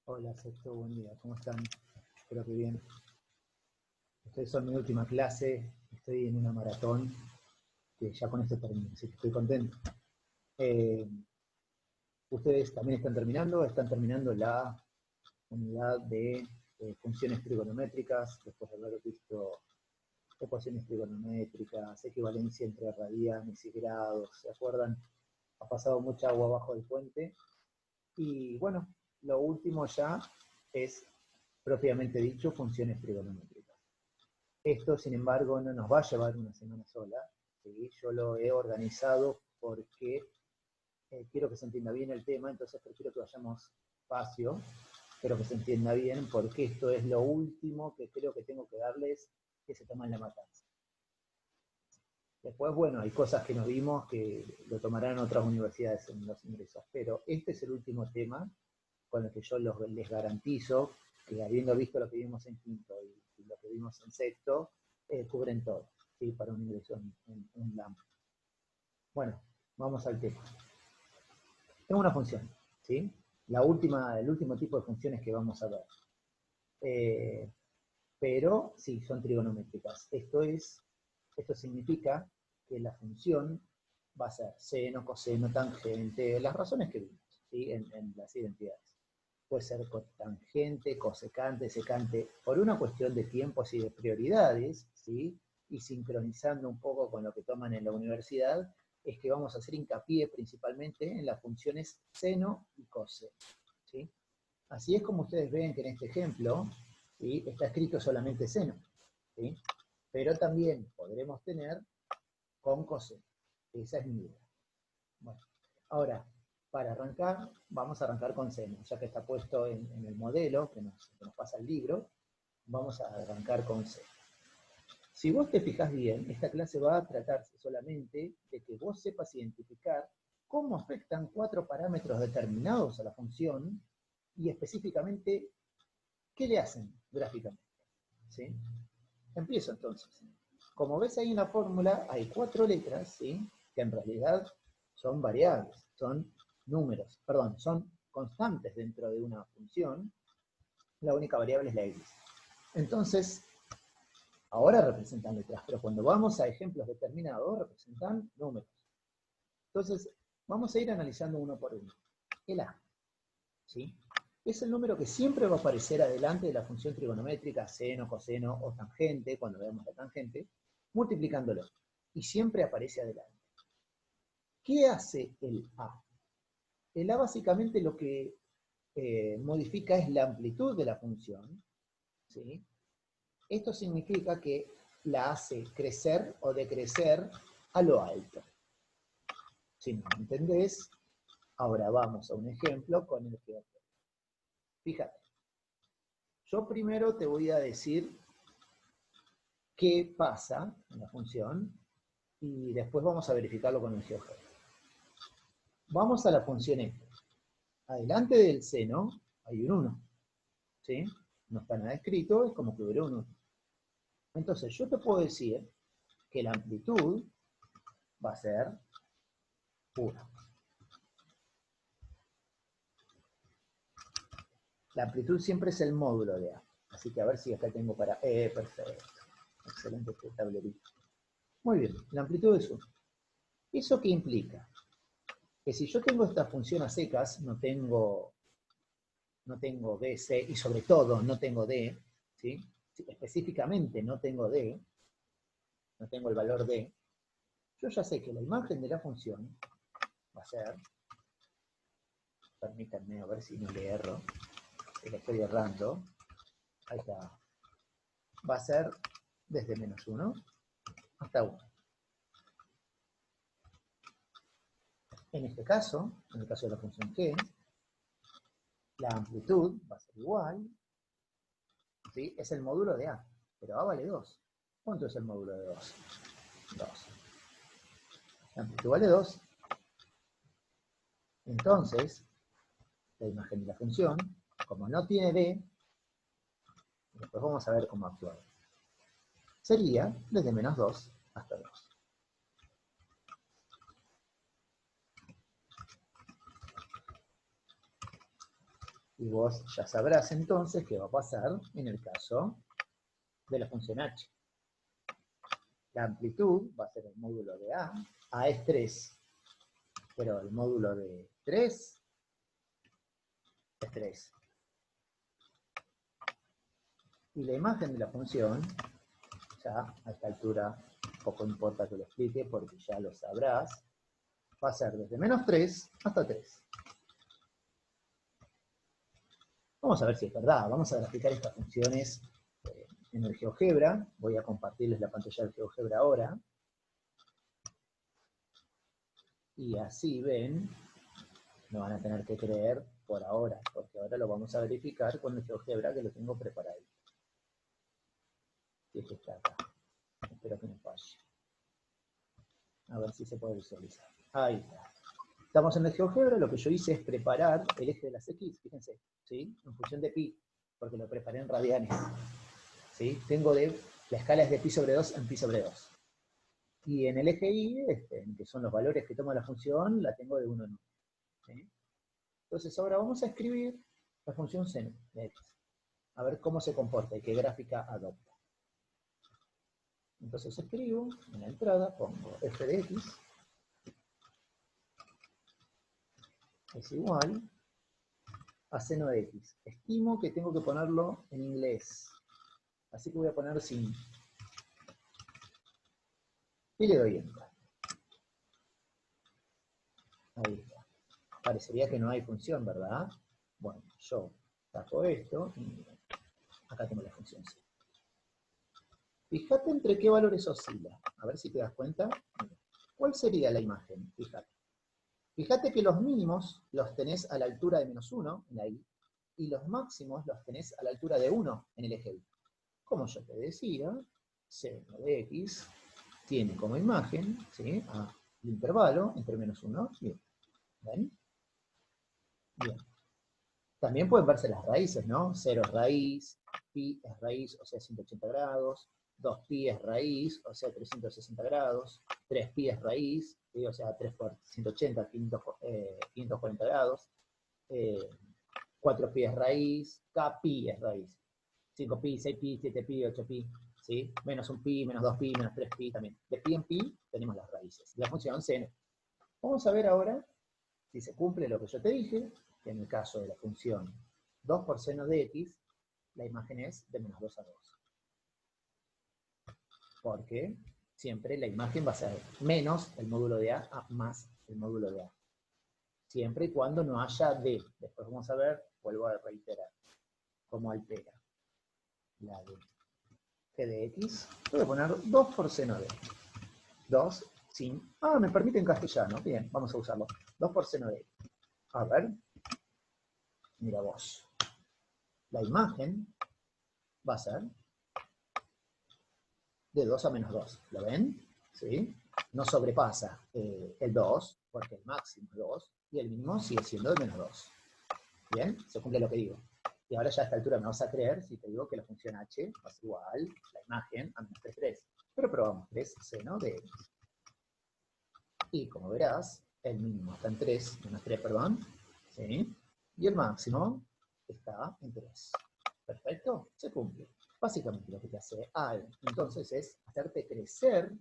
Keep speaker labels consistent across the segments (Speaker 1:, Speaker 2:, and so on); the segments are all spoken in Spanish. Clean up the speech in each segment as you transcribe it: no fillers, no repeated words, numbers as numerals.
Speaker 1: Hola, Sexto, buen día, ¿cómo están? Espero que bien. Estoy en mi última clase, estoy en una maratón, que ya con esto termino, así que estoy contento. Eh, Ustedes también están terminando la unidad de funciones trigonométricas, después de haber visto ecuaciones trigonométricas, equivalencia entre radianes y grados, ¿se acuerdan? Ha pasado mucha agua abajo del puente. Y bueno, lo último ya es, propiamente dicho, funciones trigonométricas. Esto, sin embargo, no nos va a llevar una semana sola. ¿Sí? Yo lo he organizado porque quiero que se entienda bien el tema, entonces prefiero que vayamos despacio, pero que se entienda bien, porque esto es lo último que creo que tengo que darles que se toman la matanza. Después, bueno, hay cosas que nos vimos que lo tomarán otras universidades en los ingresos, pero este es el último tema con el que yo les garantizo que habiendo visto lo que vimos en quinto y lo que vimos en sexto, cubren todo, ¿sí? Para un ingreso en LAM. Bueno, vamos al tema. Tengo una función, ¿sí? El último tipo de funciones que vamos a ver. Pero sí, son trigonométricas. Esto significa que la función va a ser seno, coseno, tangente, las razones que vimos, ¿sí? En las identidades. Puede ser cotangente, cosecante, secante, por una cuestión de tiempos y de prioridades, ¿sí? Y sincronizando un poco con lo que toman en la universidad, es que vamos a hacer hincapié principalmente en las funciones seno y coseno, ¿sí? Así es como ustedes ven que en este ejemplo, ¿sí? Está escrito solamente seno, ¿sí? Pero también podremos tener con coseno. Esa es mi idea. Bueno, ahora, para arrancar, vamos a arrancar con seno, ya que está puesto en el modelo que nos pasa el libro, vamos a arrancar con seno. Si vos te fijas bien, esta clase va a tratarse solamente de que vos sepas identificar cómo afectan 4 parámetros determinados a la función y específicamente qué le hacen gráficamente, ¿sí? Empiezo entonces. Como ves ahí en la fórmula hay 4 letras, ¿sí? Que en realidad son variables, son números, perdón, son constantes dentro de una función. La única variable es la x. Entonces, ahora representan letras, pero cuando vamos a ejemplos determinados, representan números. Entonces, vamos a ir analizando uno por uno. El a, ¿sí? Es el número que siempre va a aparecer adelante de la función trigonométrica, seno, coseno o tangente, cuando veamos la tangente, multiplicándolo. Y siempre aparece adelante. ¿Qué hace el a? El a básicamente lo que modifica es la amplitud de la función, ¿sí? Esto significa que la hace crecer o decrecer a lo alto. Si no me entendés, ahora vamos a un ejemplo con el que... Fíjate, yo primero te voy a decir qué pasa en la función y después vamos a verificarlo con el GeoGebra. Vamos a la función f. Adelante del seno hay un 1, ¿sí? No está nada escrito, es como que hubiera un 1. Entonces yo te puedo decir que la amplitud va a ser 1. La amplitud siempre es el módulo de A. Así que a ver si acá tengo para... perfecto. Excelente este tablerito. Muy bien, la amplitud es 1. ¿Eso qué implica? Que si yo tengo esta función a secas, no tengo B, C, y sobre todo no tengo D, ¿sí? Específicamente no tengo D, no tengo el valor D, yo ya sé que la imagen de la función va a ser, permítanme a ver si no le erro, que le estoy errando, ahí está, va a ser desde menos 1 hasta 1. En este caso, en el caso de la función G, la amplitud va a ser igual, ¿sí? Es el módulo de A, pero A vale 2. ¿Cuánto es el módulo de 2? 2. La amplitud vale 2. Entonces, la imagen de la función, como no tiene D, después vamos a ver cómo actuar. Sería desde menos 2 hasta 2. Y vos ya sabrás entonces qué va a pasar en el caso de la función h. La amplitud va a ser el módulo de a. A es 3, pero el módulo de 3 es 3. Y la imagen de la función, ya a esta altura poco importa que lo explique porque ya lo sabrás, va a ser desde menos 3 hasta 3. Vamos a ver si es verdad. Vamos a graficar estas funciones en el GeoGebra. Voy a compartirles la pantalla del GeoGebra ahora. Y así ven, no van a tener que creer por ahora, porque ahora lo vamos a verificar con el GeoGebra que lo tengo preparado. Y este está acá. Espero que no falle. A ver si se puede visualizar. Ahí está. Estamos en el GeoGebra, lo que yo hice es preparar el eje de las X, fíjense, ¿sí? En función de pi, porque lo preparé en radianes. ¿Sí? Tengo la escala es de pi sobre 2 en pi sobre 2. Y en el eje y, que son los valores que toma la función, la tengo de 1 en 1. ¿Sí? Entonces ahora vamos a escribir la función seno de x. A ver cómo se comporta y qué gráfica adopta. Entonces escribo, en la entrada pongo f de x es igual a seno de x. Estimo que tengo que ponerlo en inglés. Así que voy a poner sin. Y le doy enter. Ahí está. Parecería que no hay función, ¿verdad? Bueno, yo saco esto y acá tengo la función C. Fíjate entre qué valores oscila. A ver si te das cuenta. ¿Cuál sería la imagen? Fíjate. Fíjate que los mínimos los tenés a la altura de menos 1 en la Y, y los máximos los tenés a la altura de 1 en el eje Y. Como yo te decía, seno de x tiene como imagen, ¿sí?, el intervalo entre menos 1 y 1. ¿Ven? Bien. También pueden verse las raíces, ¿no? 0 es raíz, pi es raíz, o sea, 180 grados, 2pi es raíz, o sea, 360 grados, 3pi es raíz, o sea, 3 por 180, 540 grados, 4pi es raíz, kpi es raíz, 5pi, 6pi, 7pi, 8pi, ¿sí? Menos 1pi, menos 2pi, menos 3pi también. De pi en pi tenemos las raíces. La función seno. Vamos a ver ahora si se cumple lo que yo te dije, que en el caso de la función 2 por seno de x, la imagen es de menos 2 a 2. Porque siempre la imagen va a ser menos el módulo de a más el módulo de a. Siempre y cuando no haya d. Después vamos a ver, vuelvo a reiterar, cómo altera la d. G de x, voy a poner 2 por seno de x. 2 sin... me permite en castellano. Bien, vamos a usarlo. 2 por seno de x. A ver. Mira vos. La imagen va a ser de 2 a menos 2. ¿Lo ven? ¿Sí? No sobrepasa el 2, porque el máximo es 2, y el mínimo sigue siendo de menos 2. ¿Bien? Se cumple lo que digo. Y ahora ya a esta altura me vas a creer si te digo que la función h va a ser igual, la imagen, a menos 3, 3. Pero probamos 3 seno de x. Y como verás, el mínimo está en 3, menos 3, perdón. ¿Sí? Y el máximo está en 3. Perfecto, se cumple. Básicamente lo que te hace entonces es hacerte crecer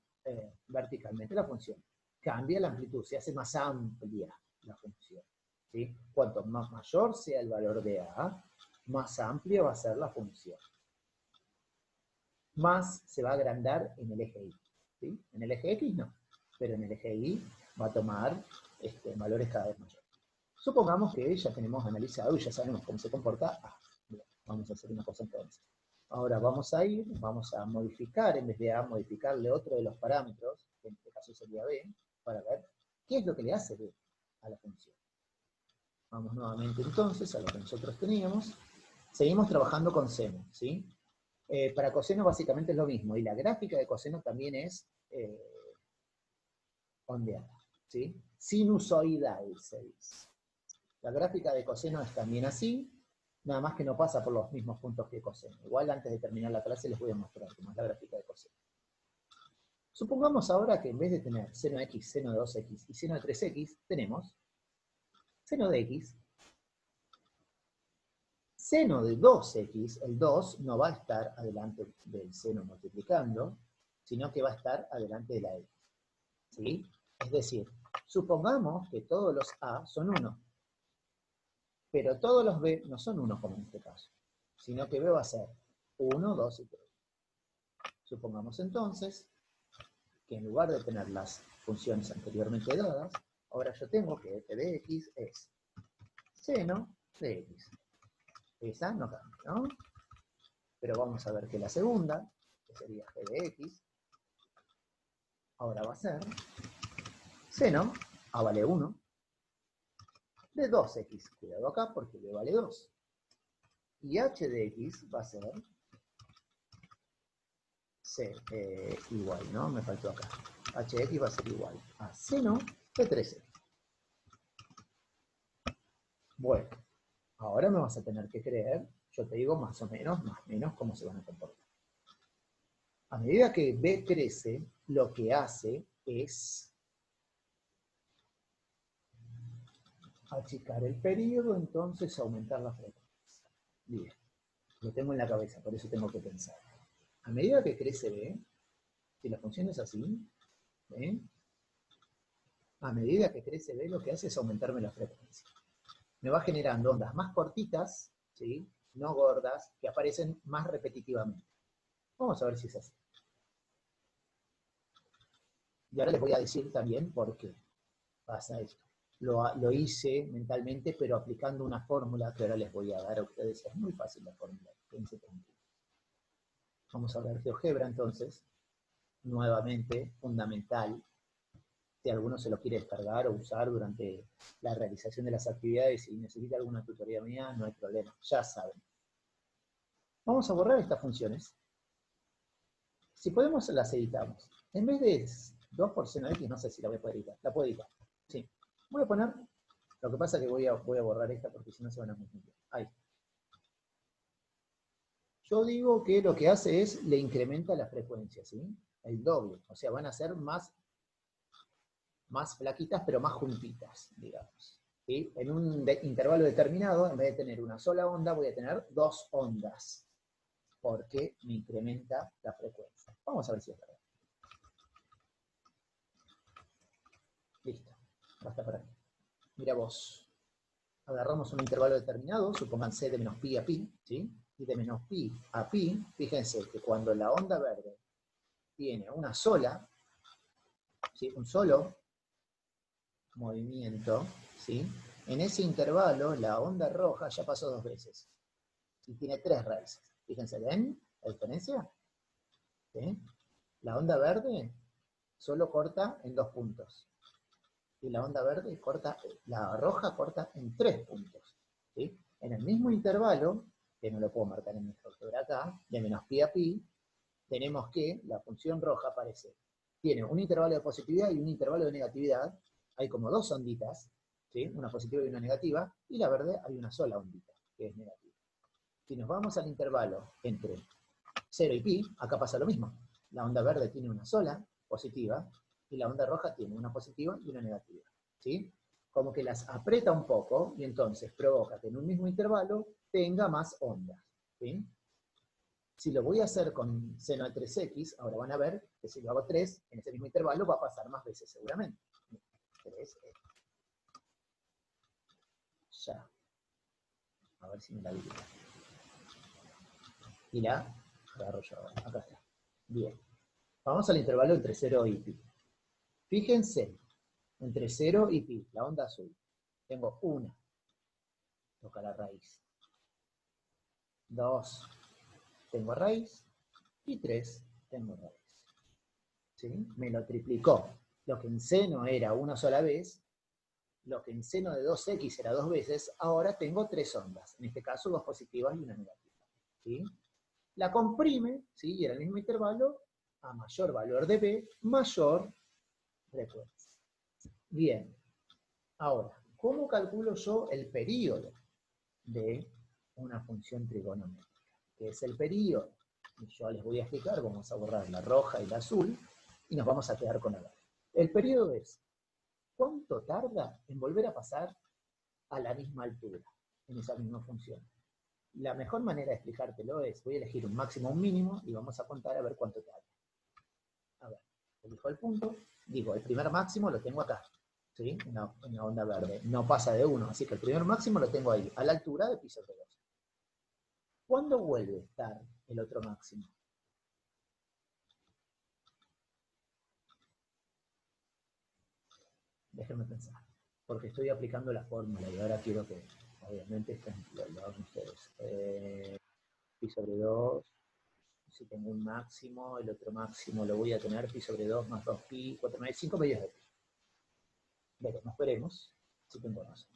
Speaker 1: verticalmente la función. Cambia la amplitud, se hace más amplia la función. ¿Sí? Cuanto más mayor sea el valor de a, más amplia va a ser la función. Más se va a agrandar en el eje y. ¿Sí? En el eje x no, pero en el eje y va a tomar valores cada vez mayores. Supongamos que ya tenemos analizado y ya sabemos cómo se comporta a. Bien, vamos a hacer una cosa entonces. Ahora vamos a modificar, en vez de a, modificarle otro de los parámetros, que en este caso sería b, para ver qué es lo que le hace b a la función. Vamos nuevamente entonces a lo que nosotros teníamos. Seguimos trabajando con seno, ¿sí? Para coseno básicamente es lo mismo, y la gráfica de coseno también es ondeada, ¿sí? Sinusoidal se dice. La gráfica de coseno es también así, nada más que no pasa por los mismos puntos que coseno. Igual antes de terminar la clase les voy a mostrar cómo es la gráfica de coseno. Supongamos ahora que en vez de tener seno de x, seno de 2x y seno de 3x, tenemos seno de x seno de 2x, el 2 no va a estar adelante del seno multiplicando, sino que va a estar adelante de la x. ¿Sí? Es decir, supongamos que todos los a son 1, pero todos los b no son 1 como en este caso, sino que b va a ser 1, 2 y 3. Supongamos entonces que en lugar de tener las funciones anteriormente dadas, ahora yo tengo que f de x es seno de x. Esa no cambia, ¿no? Pero vamos a ver que la segunda, que sería g de x, ahora va a ser seno, a vale 1, de 2x. Cuidado acá porque b vale 2. Y h de x va a ser igual, ¿no? Me faltó acá. h de x va a ser igual a seno de 3x. Bueno, ahora me vas a tener que creer, yo te digo más o menos cómo se van a comportar. A medida que b crece, lo que hace es achicar el periodo, entonces aumentar la frecuencia. Bien, lo tengo en la cabeza, por eso tengo que pensar. A medida que crece b, si la función es así, ¿eh? A medida que crece b, lo que hace es aumentarme la frecuencia. Me va generando ondas más cortitas, ¿sí? No gordas, que aparecen más repetitivamente. Vamos a ver si es así. Y ahora les voy a decir también por qué pasa esto. Lo hice mentalmente, pero aplicando una fórmula que ahora les voy a dar a ustedes. Es muy fácil la fórmula, quédense tranquilos. Vamos a ver GeoGebra entonces, nuevamente, fundamental. Si alguno se lo quiere descargar o usar durante la realización de las actividades, si necesita alguna tutoría mía, no hay problema, ya saben. Vamos a borrar estas funciones. Si podemos, las editamos. En vez de 2 por seno de x, no sé si la voy a poder editar. La puedo editar. Sí. Voy a poner, lo que pasa es que voy a borrar esta porque si no se van a confundir. Ahí. Yo digo que lo que hace es, le incrementa la frecuencia, ¿sí? El doble. O sea, van a ser más flaquitas, pero más juntitas, digamos. ¿Sí? En un intervalo determinado, en vez de tener una sola onda, voy a tener 2 ondas, porque me incrementa la frecuencia. Vamos a ver si es verdad. Listo, basta para aquí. Mira vos, agarramos un intervalo determinado, supónganse de menos pi a pi, ¿sí? Y de menos pi a pi, fíjense que cuando la onda verde tiene una sola, ¿sí? Un solo movimiento, ¿sí? En ese intervalo la onda roja ya pasó 2 veces y tiene 3 raíces. Fíjense, ¿ven la diferencia? ¿Sí? La onda verde solo corta en 2 puntos y la onda verde corta, la roja corta en 3 puntos, ¿sí? En el mismo intervalo, que no lo puedo marcar en mi fotografía acá, de menos pi a pi, tenemos que la función roja aparece. Tiene un intervalo de positividad y un intervalo de negatividad. Hay como 2 onditas, ¿sí? Una positiva y una negativa, y la verde hay una sola ondita, que es negativa. Si nos vamos al intervalo entre 0 y pi, acá pasa lo mismo. La onda verde tiene una sola positiva, y la onda roja tiene una positiva y una negativa, ¿sí? Como que las aprieta un poco, y entonces provoca que en un mismo intervalo tenga más ondas, ¿sí? Si lo voy a hacer con seno de 3x, ahora van a ver que si lo hago 3, en ese mismo intervalo va a pasar más veces seguramente. 3x. Ya. A ver si me la habilita. Y la agarro yo ahora. Acá está. Bien. Vamos al intervalo entre 0 y pi. Fíjense, entre 0 y pi, la onda azul. Tengo 1. Toca la raíz. 2. Tengo raíz. Y 3. Tengo raíz. ¿Sí? Me lo triplicó. Lo que en seno era una sola vez, lo que en seno de 2x era 2 veces, ahora tengo 3 ondas. En este caso, 2 positivas y una negativa. ¿Sí? La comprime, ¿sí? Y en el mismo intervalo, a mayor valor de b, mayor frecuencia. Bien. Ahora, ¿cómo calculo yo el período de una función trigonométrica? ¿Qué es el período? Y yo les voy a explicar, vamos a borrar la roja y la azul, y nos vamos a quedar con la verde. El período es, ¿cuánto tarda en volver a pasar a la misma altura, en esa misma función? La mejor manera de explicártelo es, voy a elegir un máximo o un mínimo y vamos a contar a ver cuánto te da. A ver, elijo el punto, digo, el primer máximo lo tengo acá, ¿sí? En la onda verde. No pasa de 1, así que el primer máximo lo tengo ahí, a la altura de pi sobre 2. ¿Cuándo vuelve a estar el otro máximo? Déjenme pensar, porque estoy aplicando la fórmula y ahora quiero que, obviamente, lo hagan ustedes. Pi sobre 2, si tengo un máximo, el otro máximo lo voy a tener pi sobre 2 más 2pi, 4 medios, 5 medios de pi. Veremos si tengo razón.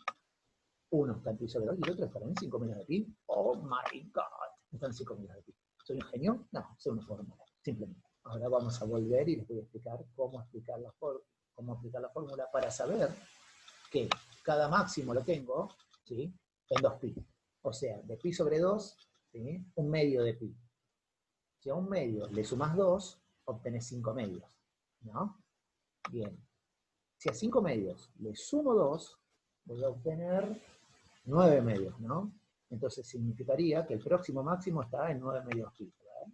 Speaker 1: Uno está en pi sobre 2 y el otro está en 5 medios de pi. Oh my god, están 5 medios de pi. ¿Soy un genio? No, soy una fórmula, simplemente. Ahora vamos a volver y les voy a explicar cómo aplicar la fórmula para saber que cada máximo lo tengo, ¿sí?, en 2pi. O sea, de pi sobre 2, ¿sí?, un medio de pi. Si a un medio le sumas 2, obtenés 5 medios, ¿no? Bien. Si a 5 medios le sumo 2, voy a obtener 9 medios, ¿no? Entonces significaría que el próximo máximo está en 9 medios pi, ¿verdad?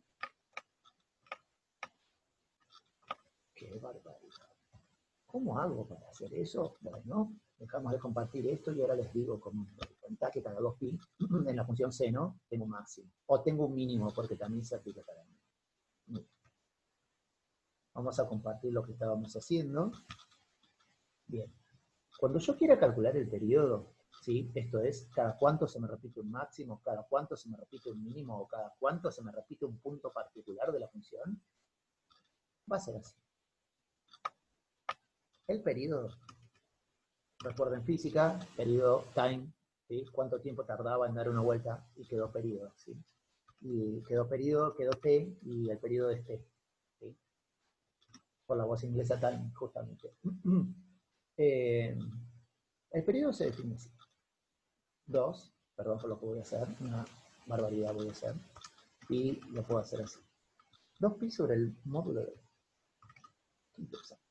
Speaker 1: ¡Qué barbaridad! ¿Cómo hago para hacer eso? Bueno, dejamos de compartir esto y ahora les digo cómo me doy cuenta que cada 2pi en la función seno tengo un máximo. O tengo un mínimo, porque también se aplica para mí. Vamos a compartir lo que estábamos haciendo. Bien. Cuando yo quiera calcular el periodo, ¿sí?, esto es, cada cuánto se me repite un máximo, cada cuánto se me repite un mínimo, o cada cuánto se me repite un punto particular de la función, va a ser así. El periodo, recuerden física, periodo, time, ¿sí?, cuánto tiempo tardaba en dar una vuelta, y quedó periodo, ¿sí? Y quedó periodo, quedó t, y el periodo es t, ¿sí?, por la voz inglesa time, justamente. El periodo se define así. 2, perdón por lo que voy a hacer, una barbaridad voy a hacer, y lo puedo hacer así. 2pi sobre el módulo de... Qué interesante.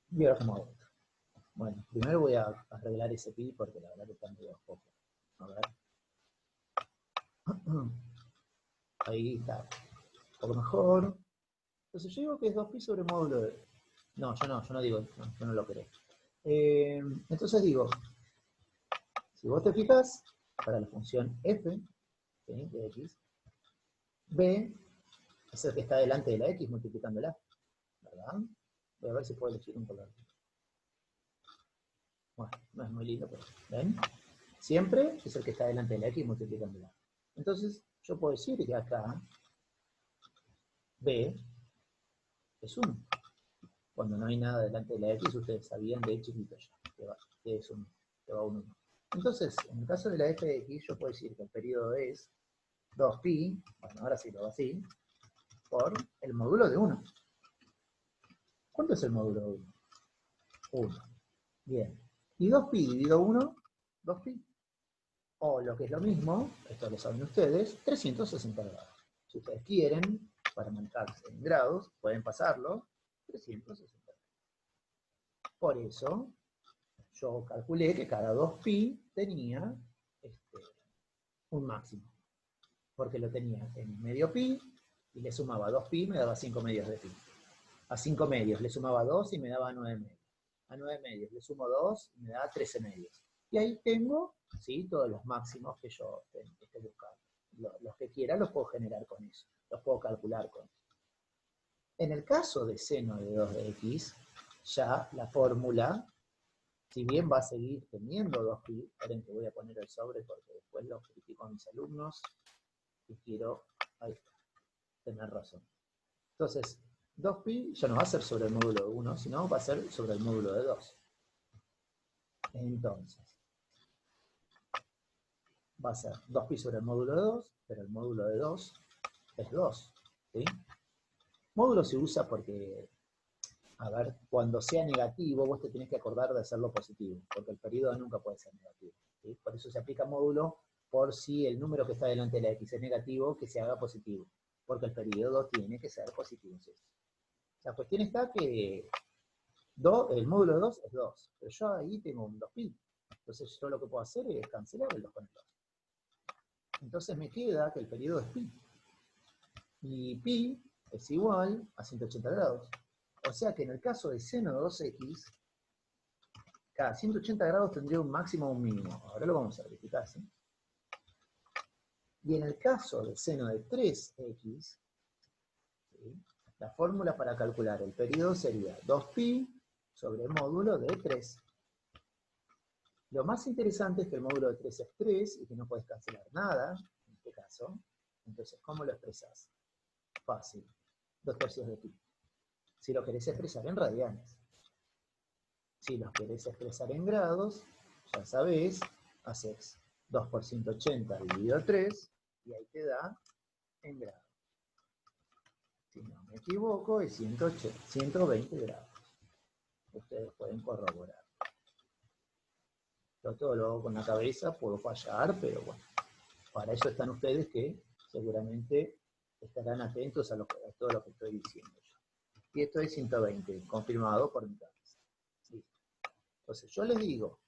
Speaker 1: Y ahora cómo hago esto. Bueno, primero voy a arreglar ese pi porque la verdad que está medio poco. A ver. Ahí está. Un poco mejor. Entonces yo digo que es 2pi sobre el módulo de... No, yo no digo, no, yo no lo creo. Entonces digo, si vos te fijas, para la función f, ¿sí?, de x, b es el que está delante de la x multiplicándola, ¿verdad? Voy a ver si puedo elegir un color. Bueno, no es muy lindo, pero ¿ven? Siempre es el que está delante de la x multiplicándola. Entonces, yo puedo decir que acá b es 1. Cuando no hay nada delante de la x, ustedes sabían de chiquito ya, que es 1, que va un 1. Entonces, en el caso de la f de x, yo puedo decir que el periodo es 2pi, bueno, ahora sí lo hago así, por el módulo de 1. ¿Cuánto es el módulo de 1? 1. Bien. ¿Y 2pi dividido 1? 2pi. O lo que es lo mismo, esto lo saben ustedes, 360 grados. Si ustedes quieren, para manejarse en grados, pueden pasarlo 360 grados. Por eso, yo calculé que cada 2pi tenía un máximo. Porque lo tenía en medio pi, y le sumaba 2pi, me daba 5 medios de pi. A 5 medios le sumaba 2 y me daba 9 medios. A 9 medios le sumo 2 y me da 13 medios. Y ahí tengo, ¿sí?, todos los máximos que yo esté buscando. Los que quiera los puedo generar con eso. Los puedo calcular con eso. En el caso de seno de 2 de x, ya la fórmula, si bien va a seguir teniendo 2pi, esperen que voy a poner el sobre porque después lo critico a mis alumnos y quiero, ahí está, tener razón. Entonces, 2pi ya no va a ser sobre el módulo de 1, sino va a ser sobre el módulo de 2. Entonces, va a ser 2pi sobre el módulo de 2, pero el módulo de 2 es 2. ¿Sí? Módulo se usa porque, a ver, cuando sea negativo, vos te tenés que acordar de hacerlo positivo, porque el periodo nunca puede ser negativo. ¿Sí? Por eso se aplica módulo por si el número que está delante de la x es negativo, que se haga positivo, porque el periodo tiene que ser positivo. ¿Sí? La cuestión está que el módulo de 2 es 2, pero yo ahí tengo un 2pi. Entonces yo lo que puedo hacer es cancelar el 2 con el 2. Entonces me queda que el periodo es pi. Y pi es igual a 180 grados. O sea que en el caso de seno de 2x, cada 180 grados tendría un máximo o un mínimo. Ahora lo vamos a verificar, ¿sí? Y en el caso de seno de 3x, ¿sí?, la fórmula para calcular el periodo sería 2pi sobre módulo de 3. Lo más interesante es que el módulo de 3 es 3 y que no puedes cancelar nada, en este caso. Entonces, ¿cómo lo expresás? Fácil. 2/3 de pi. Si lo querés expresar en radianes. Si lo querés expresar en grados, ya sabés, haces 2 por 180 dividido 3, y ahí te da en grados. Si no me equivoco, es 120 grados. Ustedes pueden corroborar. Yo todo lo hago con la cabeza, puedo fallar, pero bueno, para eso están ustedes que seguramente estarán atentos a todo lo que estoy diciendo yo. Y esto es 120, confirmado por mi cabeza. ¿Sí? Entonces yo les digo,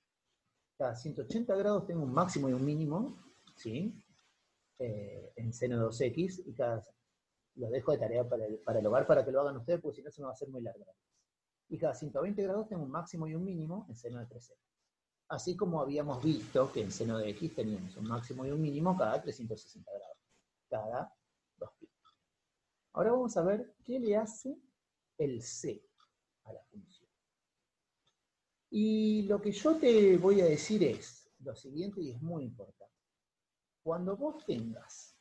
Speaker 1: cada 180 grados tengo un máximo y un mínimo, ¿sí? En seno de 2x, y lo dejo de tarea para el hogar, para que lo hagan ustedes, porque si no se me va a hacer muy largo. Y cada 120 grados tengo un máximo y un mínimo en seno de 3x. Así como habíamos visto que en seno de x teníamos un máximo y un mínimo cada 360 grados, cada 2pi. Ahora vamos a ver qué le hace el c a la función. Y lo que yo te voy a decir es lo siguiente, y es muy importante. Cuando vos tengas,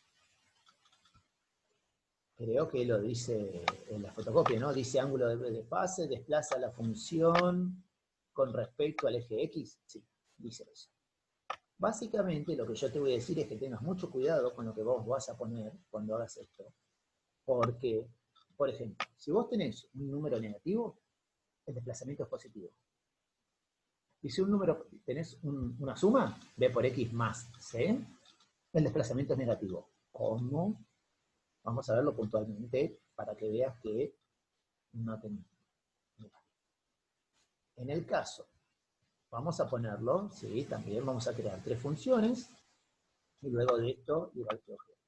Speaker 1: creo que lo dice en la fotocopia, ¿no? Dice ángulo de fase, desplaza la función con respecto al eje X. Sí, dice eso. Básicamente lo que yo te voy a decir es que tengas mucho cuidado con lo que vos vas a poner cuando hagas esto. Porque, por ejemplo, si vos tenés un número negativo, el desplazamiento es positivo. Y si tenés una suma, b por x más c, el desplazamiento es negativo. ¿Cómo? Vamos a verlo puntualmente para que veas que no tenés. En el caso, vamos a ponerlo, sí, también vamos a crear 3 funciones, y luego de esto ir al GeoGebra.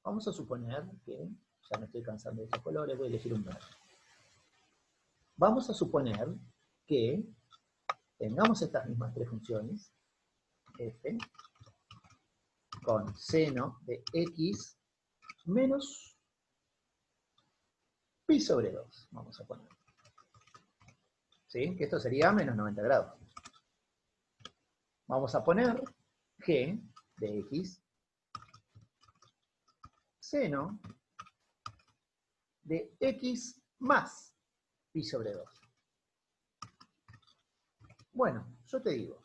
Speaker 1: Vamos a suponer que, ya me estoy cansando de estos colores, voy a elegir un verde. Vamos a suponer que tengamos estas mismas 3 funciones, f, con seno de x menos pi sobre 2, vamos a poner. ¿Sí? Que esto sería menos 90 grados. Vamos a poner g de x seno de x más pi sobre 2. Bueno, yo te digo,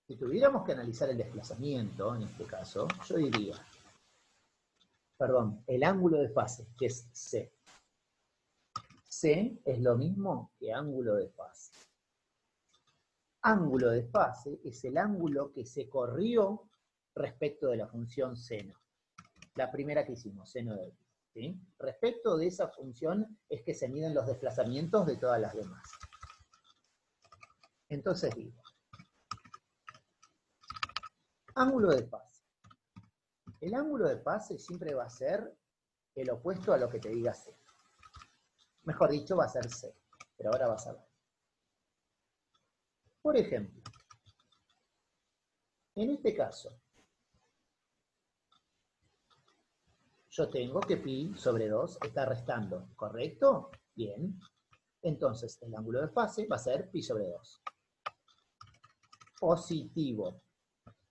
Speaker 1: si tuviéramos que analizar el desplazamiento, en este caso, yo diría, perdón, el ángulo de fase, que es c. C es lo mismo que ángulo de fase. Ángulo de fase es el ángulo que se corrió respecto de la función seno. La primera que hicimos, seno de x. ¿Sí? Respecto de esa función es que se miden los desplazamientos de todas las demás. Entonces digo, ángulo de fase. El ángulo de fase siempre va a ser el opuesto a lo que te diga C. Mejor dicho, va a ser C. Pero ahora vas a ver. Por ejemplo, en este caso, yo tengo que pi sobre 2 está restando, ¿correcto? Bien. Entonces, el ángulo de fase va a ser pi sobre 2. Positivo.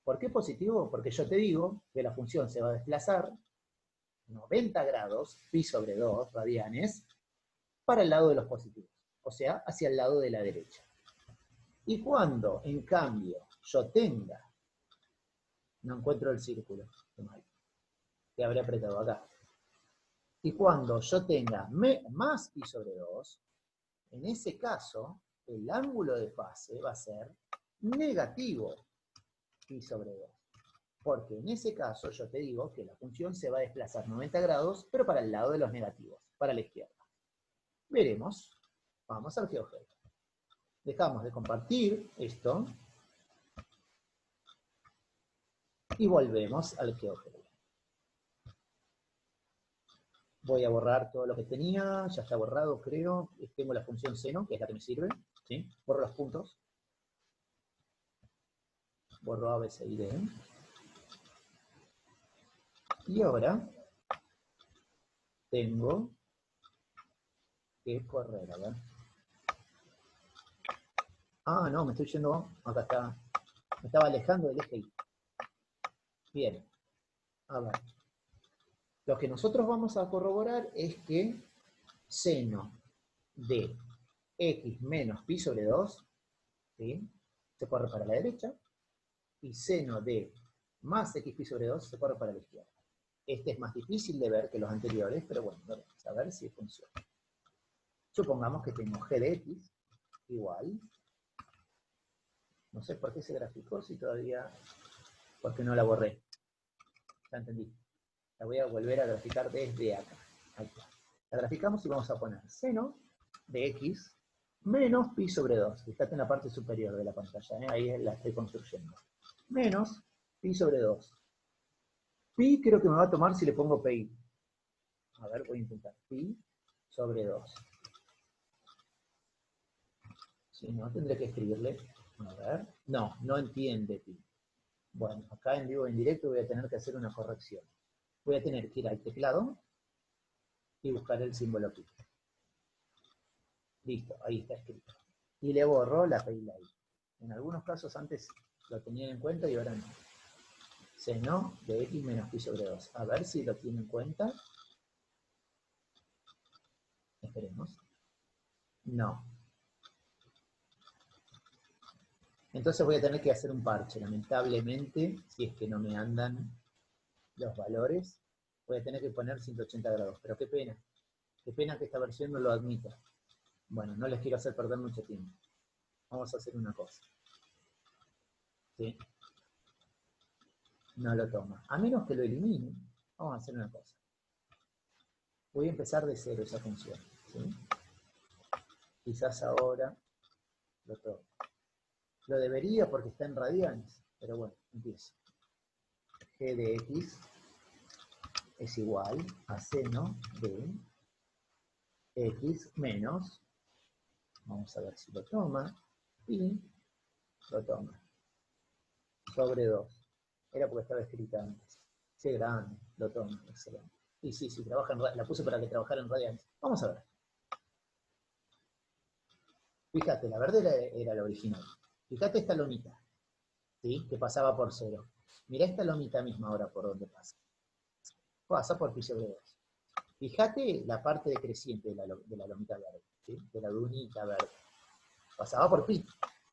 Speaker 1: ¿Por qué positivo? Porque yo te digo que la función se va a desplazar 90 grados, pi sobre 2 radianes, para el lado de los positivos. O sea, hacia el lado de la derecha. Y cuando, en cambio, yo tenga, no encuentro el círculo, qué mal, que habré apretado acá. Y cuando yo tenga más pi sobre 2, en ese caso, el ángulo de fase va a ser negativo pi sobre 2. Porque en ese caso yo te digo que la función se va a desplazar 90 grados, pero para el lado de los negativos, para la izquierda. Veremos. Vamos al GeoGebra. Dejamos de compartir esto. Y volvemos al GeoGebra. Voy a borrar todo lo que tenía, ya está borrado, creo. Tengo la función seno, que es la que me sirve. ¿Sí? Borro los puntos. Borro A, B, C y D. Y ahora tengo que correr, a ver. Ah, no, me estoy yendo, acá está. Me estaba alejando del eje Y. Bien, a ver. Lo que nosotros vamos a corroborar es que seno de x menos pi sobre 2, ¿sí? Se corre para la derecha, y seno de más x pi sobre 2 se corre para la izquierda. Este es más difícil de ver que los anteriores, pero bueno, vamos a ver si funciona. Supongamos que tengo g de x igual, no sé por qué se graficó, si todavía, porque no la borré. Ya entendí. La voy a volver a graficar desde acá. Ahí está. La graficamos y vamos a poner seno de x menos pi sobre 2. Fíjate en la parte superior de la pantalla, ahí la estoy construyendo. Menos pi sobre 2. Pi creo que me va a tomar si le pongo pi. A ver, voy a intentar. Pi sobre 2. Si no, tendré que escribirle. A ver. No, no entiende pi. Bueno, acá en vivo en directo voy a tener que hacer una corrección. Voy a tener que ir al teclado y buscar el símbolo pi. Listo, ahí está escrito. Y le borró la P y la I. En algunos casos antes lo tenían en cuenta y ahora no. Seno de x menos pi sobre 2. A ver si lo tiene en cuenta. Esperemos. No. Entonces voy a tener que hacer un parche. Lamentablemente, si es que no me andan los valores, voy a tener que poner 180 grados. Pero qué pena. Qué pena que esta versión no lo admita. Bueno, no les quiero hacer perder mucho tiempo. Vamos a hacer una cosa. ¿Sí? No lo toma. A menos que lo elimine, vamos a hacer una cosa. Voy a empezar de cero esa función. ¿Sí? Quizás ahora lo tomo. Lo debería porque está en radianes, pero bueno, empiezo. G de x es igual a seno de x menos, vamos a ver si lo toma, y lo toma, sobre 2. Era porque estaba escrita antes. C grande, lo toma, excelente. Y sí, trabaja la puse para que trabajara en radianes. Vamos a ver. Fíjate, la verde era la original. Fíjate esta lomita, ¿sí? Que pasaba por 0. Mirá esta lomita misma ahora por donde pasa. Pasa por pi sobre 2. Fíjate la parte decreciente de la lomita verde, ¿sí? De la dunita verde. Pasaba por pi.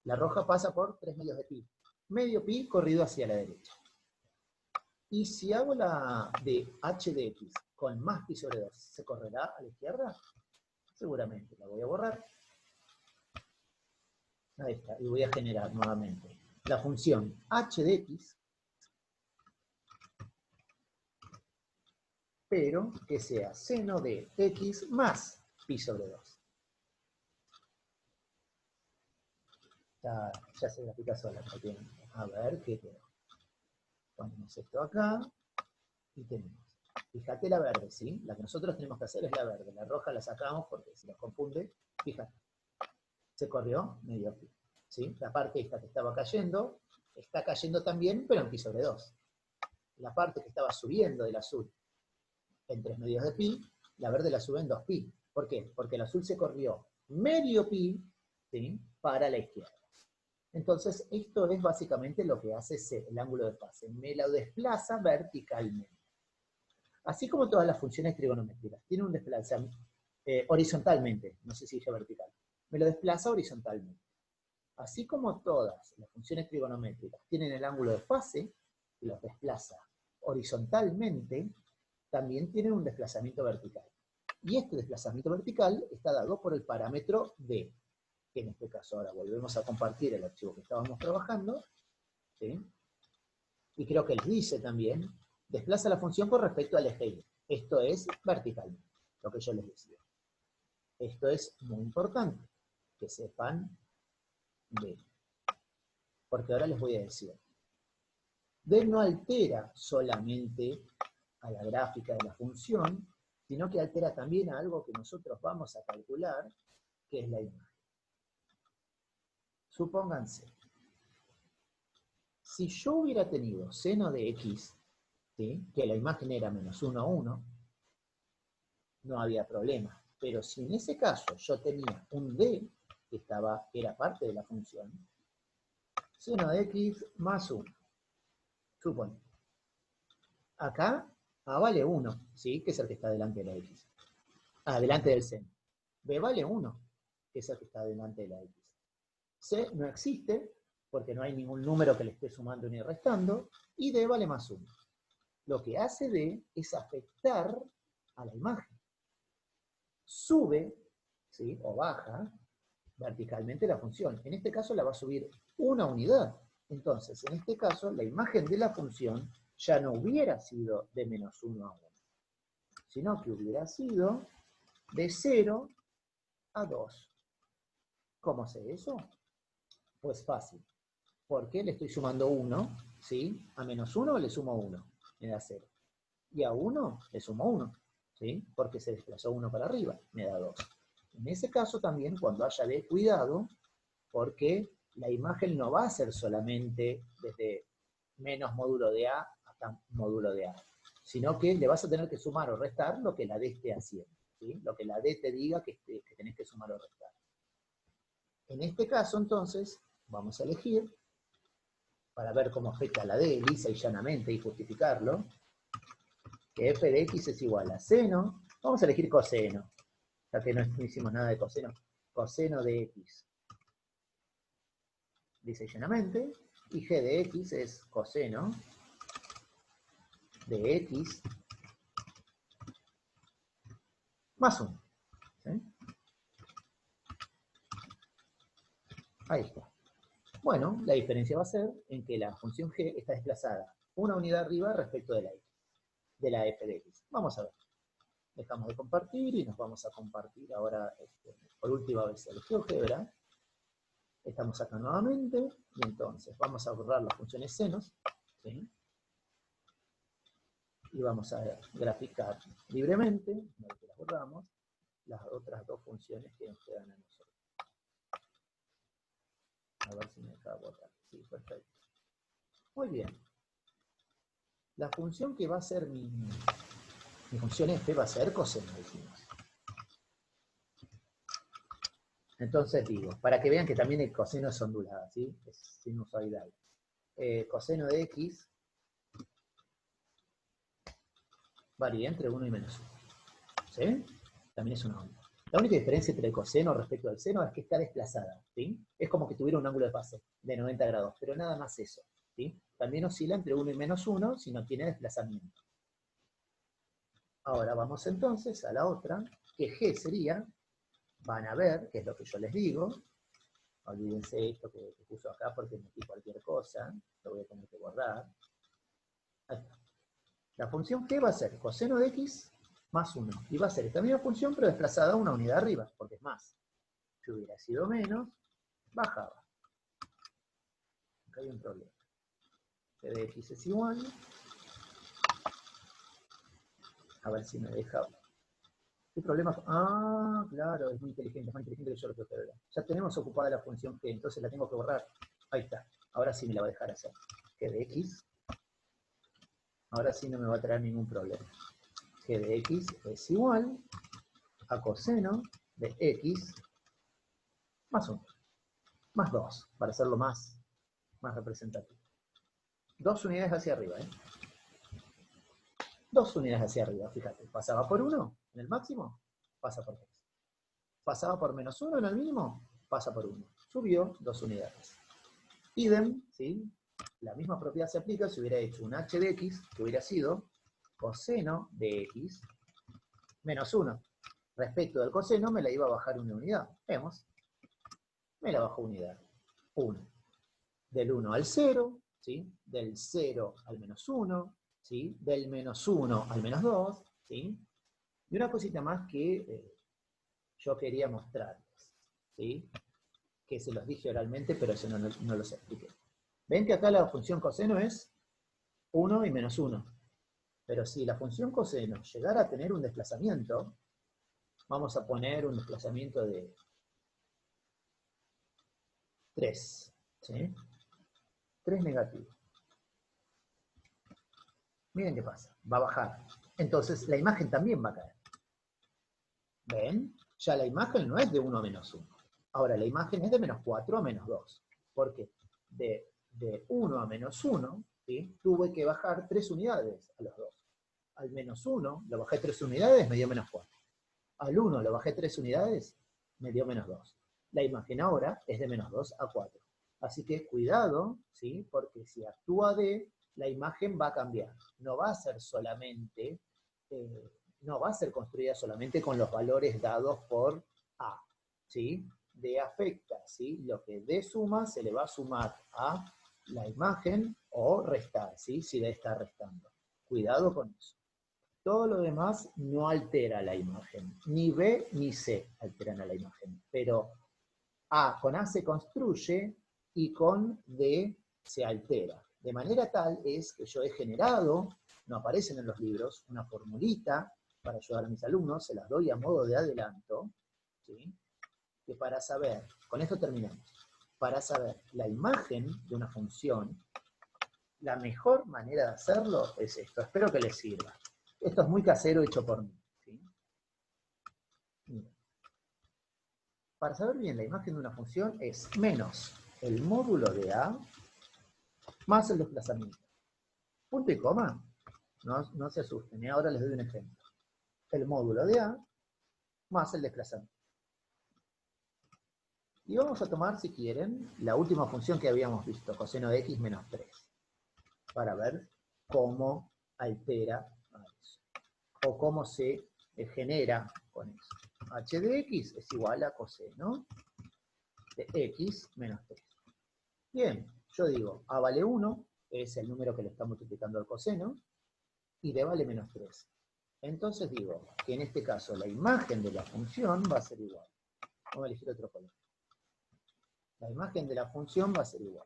Speaker 1: La roja pasa por 3 medios de pi. Medio pi corrido hacia la derecha. Y si hago la de h de x con más pi sobre 2, ¿se correrá a la izquierda? Seguramente. La voy a borrar. Ahí está. Y voy a generar nuevamente la función h de x, pero que sea seno de x más pi sobre 2. Ya se grafica sola. A ver qué quedó. Ponemos esto acá y tenemos. Fíjate la verde, ¿sí? La que nosotros tenemos que hacer es la verde. La roja la sacamos porque se nos confunde. Fíjate. Se corrió medio pi. ¿Sí? La parte esta que estaba cayendo, está cayendo también, pero en pi sobre 2. La parte que estaba subiendo del azul en 3 medios de pi, la verde la sube en 2 pi. ¿Por qué? Porque el azul se corrió medio pi, ¿sí? Para la izquierda. Entonces, esto es básicamente lo que hace el ángulo de fase. Me lo desplaza verticalmente. Así como todas las funciones trigonométricas. Tiene un desplazamiento horizontalmente, no sé si dije vertical. Me lo desplaza horizontalmente. Así como todas las funciones trigonométricas tienen el ángulo de fase, que los desplaza horizontalmente, también tienen un desplazamiento vertical. Y este desplazamiento vertical está dado por el parámetro D, que en este caso ahora volvemos a compartir el archivo que estábamos trabajando, ¿sí? Y creo que les dice también, desplaza la función con respecto al eje Y. Esto es verticalmente, lo que yo les decía. Esto es muy importante, que sepan de, porque ahora les voy a decir. D no altera solamente a la gráfica de la función, sino que altera también a algo que nosotros vamos a calcular, que es la imagen. Supónganse, si yo hubiera tenido seno de x, ¿sí?, que la imagen era menos 1, 1, no había problema. Pero si en ese caso yo tenía un d, que era parte de la función, seno de x más 1, supone. Acá A vale 1, ¿sí?, que es el que está delante de la x. Delante del seno. B vale 1, que es el que está delante de la x. C no existe, porque no hay ningún número que le esté sumando ni restando, y D vale más 1. Lo que hace D es afectar a la imagen. Sube, ¿sí?, o baja verticalmente la función. En este caso la va a subir una unidad. Entonces, en este caso, la imagen de la función ya no hubiera sido de menos 1 a 1, sino que hubiera sido de 0 a 2. ¿Cómo sé eso? Pues fácil. Porque le estoy sumando 1, ¿sí? A menos 1 le sumo 1, me da 0. Y a 1 le sumo 1, ¿sí? Porque se desplazó 1 para arriba, me da 2. En ese caso también, cuando haya D, cuidado, porque la imagen no va a ser solamente desde menos módulo de A hasta módulo de A, sino que le vas a tener que sumar o restar lo que la D esté haciendo, ¿sí? Lo que la D te diga que tenés que sumar o restar. En este caso, entonces, vamos a elegir, para ver cómo afecta la D, lisa y llanamente, y justificarlo, que f de x es igual a seno, vamos a elegir coseno, ya que no hicimos nada de coseno, coseno de x, lisa y llanamente, y g de x es coseno de x más 1. ¿Sí? Ahí está. Bueno, la diferencia va a ser en que la función g está desplazada una unidad arriba respecto de la x, de la f de x. Vamos a ver. Dejamos de compartir y nos vamos a compartir ahora por última vez el GeoGebra. Estamos acá nuevamente y entonces vamos a borrar las funciones senos, ¿sí?, y vamos a graficar libremente, una vez que las borramos, las otras dos funciones que nos quedan a nosotros. A ver si me deja borrar. Sí, perfecto. Muy bien. La función que va a ser mi función f va a ser coseno, dijimos. Entonces digo, para que vean que también el coseno es ondulada, ¿sí?, es sinusoidal. Coseno de x varía entre 1 y menos 1. ¿Sí? También es una onda. La única diferencia entre el coseno respecto al seno es que está desplazada, ¿sí? Es como que tuviera un ángulo de fase de 90 grados, pero nada más eso, ¿sí? También oscila entre 1 y menos 1 si no tiene desplazamiento. Ahora vamos entonces a la otra, que g sería, van a ver, que es lo que yo les digo, olvídense esto que puso acá porque metí cualquier cosa, lo voy a tener que borrar. Ahí está. La función g va a ser coseno de x más 1. Y va a ser esta misma función, pero desplazada una unidad arriba, porque es más. Si hubiera sido menos, bajaba. Acá hay un problema. G de x es igual. A ver si me deja. ¿Qué problema? Ah, claro, es muy inteligente, es más inteligente que yo lo que ustedes vean. Ya tenemos ocupada la función g, entonces la tengo que borrar. Ahí está. Ahora sí me la va a dejar hacer. G de x. Ahora sí no me va a traer ningún problema. G de x es igual a coseno de x más 1. Más 2, para hacerlo más representativo. 2 unidades hacia arriba, ¿eh? 2 unidades hacia arriba, fíjate. Pasaba por 1 en el máximo, pasa por 3. Pasaba por menos 1 en el mínimo, pasa por 1. Subió 2 unidades. Idem, ¿sí?, la misma propiedad se aplica si hubiera hecho un h de x, que hubiera sido coseno de x menos 1. Respecto del coseno me la iba a bajar una unidad. Vemos. Me la bajó unidad. 1. Del 1 al 0, ¿sí?, del 0 al menos 1, ¿sí?, del menos 1 al menos 2, ¿sí? Y una cosita más que yo quería mostrarles, ¿sí?, que se los dije oralmente, pero eso no los expliqué. ¿Ven que acá la función coseno es 1 y menos 1. Pero si la función coseno llegara a tener un desplazamiento, vamos a poner un desplazamiento de 3, ¿sí? 3 negativo. Miren qué pasa, va a bajar. Entonces la imagen también va a caer. ¿Ven? Ya la imagen no es de 1 a menos 1. Ahora la imagen es de menos 4 a menos 2. ¿Por qué? De 1 a menos 1, ¿sí? Tuve que bajar 3 unidades a los dos. Al menos 1 lo bajé 3 unidades, me dio menos 4. Al 1 lo bajé 3 unidades, me dio menos 2. La imagen ahora es de menos 2 a 4. Así que cuidado, ¿sí? Porque si actúa D, la imagen va a cambiar. No va a ser solamente, no va a ser construida solamente con los valores dados por A, ¿sí? D afecta, ¿sí? Lo que D suma se le va a sumar a la imagen o restar, ¿sí? Si D está restando. Cuidado con eso. Todo lo demás no altera la imagen. Ni B ni C alteran a la imagen. Pero con A se construye y con D se altera. De manera tal es que yo he generado, no aparecen en los libros, una formulita para ayudar a mis alumnos, se las doy a modo de adelanto, ¿sí? Que para saber, con esto terminamos, para saber la imagen de una función, la mejor manera de hacerlo es esto. Espero que les sirva. Esto es muy casero, hecho por mí, ¿sí? Mira. Para saber bien la imagen de una función es menos el módulo de A más el desplazamiento. Punto y coma. No se asusten, ¿eh? Ahora les doy un ejemplo. El módulo de A más el desplazamiento. Y vamos a tomar, si quieren, la última función que habíamos visto, coseno de x menos 3, para ver cómo altera a eso, o cómo se genera con eso. H de x es igual a coseno de x menos 3. Bien, yo digo, A vale 1, es el número que le está multiplicando al coseno, y B vale menos 3. Entonces digo que en este caso la imagen de la función va a ser igual. Vamos a elegir otro color. La imagen de la función va a ser igual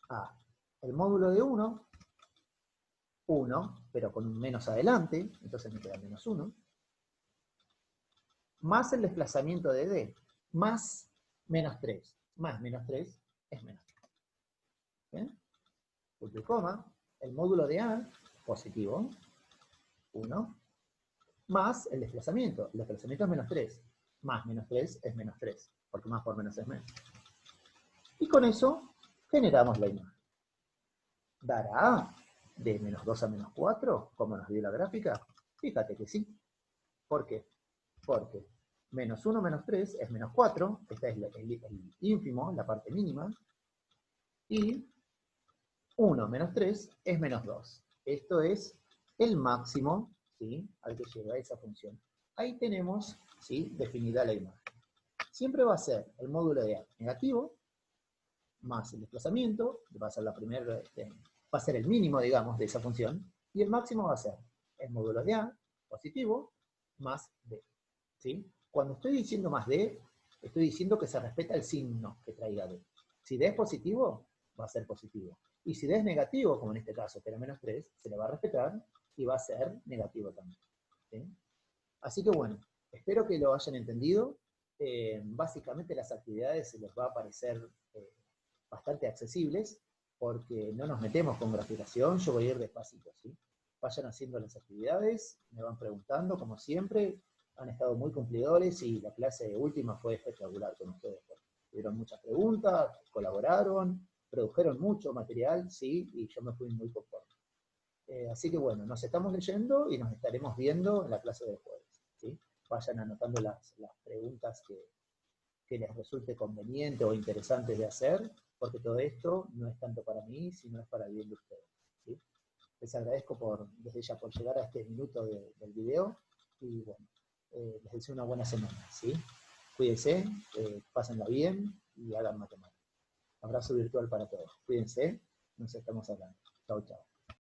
Speaker 1: a el módulo de 1, 1, pero con un menos adelante, entonces me queda menos 1, más el desplazamiento de D, más menos 3. Más menos 3 es menos 3. ¿Bien? Punto y coma, el módulo de A, positivo, 1, más el desplazamiento. El desplazamiento es menos 3. Más menos 3 es menos 3, porque más por menos es menos. Y con eso generamos la imagen. ¿Dará A de menos 2 a menos 4, como nos dio la gráfica? Fíjate que sí. ¿Por qué? Porque menos 1 menos 3 es menos 4, esta es el ínfimo, la parte mínima, y 1 menos 3 es menos 2. Esto es el máximo, ¿sí?, al que llega esa función. Ahí tenemos, ¿sí?, definida la imagen. Siempre va a ser el módulo de A negativo, más el desplazamiento, va a ser va a ser el mínimo, digamos, de esa función, y el máximo va a ser el módulo de A, positivo, más D, ¿sí? Cuando estoy diciendo más D, estoy diciendo que se respeta el signo que traiga D. Si D es positivo, va a ser positivo. Y si D es negativo, como en este caso, que era menos 3, se le va a respetar y va a ser negativo también, ¿sí? Así que bueno, espero que lo hayan entendido. Básicamente las actividades se les va a parecer bastante accesibles, porque no nos metemos con graficación, yo voy a ir despacito, ¿sí? Vayan haciendo las actividades, me van preguntando, como siempre, han estado muy cumplidores y la clase última fue espectacular con ustedes. Tuvieron muchas preguntas, colaboraron, produjeron mucho material, sí, y yo me fui muy conforme. Así que bueno, nos estamos leyendo y nos estaremos viendo en la clase del jueves, ¿sí? Vayan anotando las preguntas que les resulte conveniente o interesante de hacer, porque todo esto no es tanto para mí, sino es para el bien de ustedes, ¿sí? Les agradezco desde ya por llegar a este minuto del video, y bueno, les deseo una buena semana, ¿sí? Cuídense, pásenla bien y hagan matemáticas. Abrazo virtual para todos. Cuídense, nos estamos hablando. Chau, chau.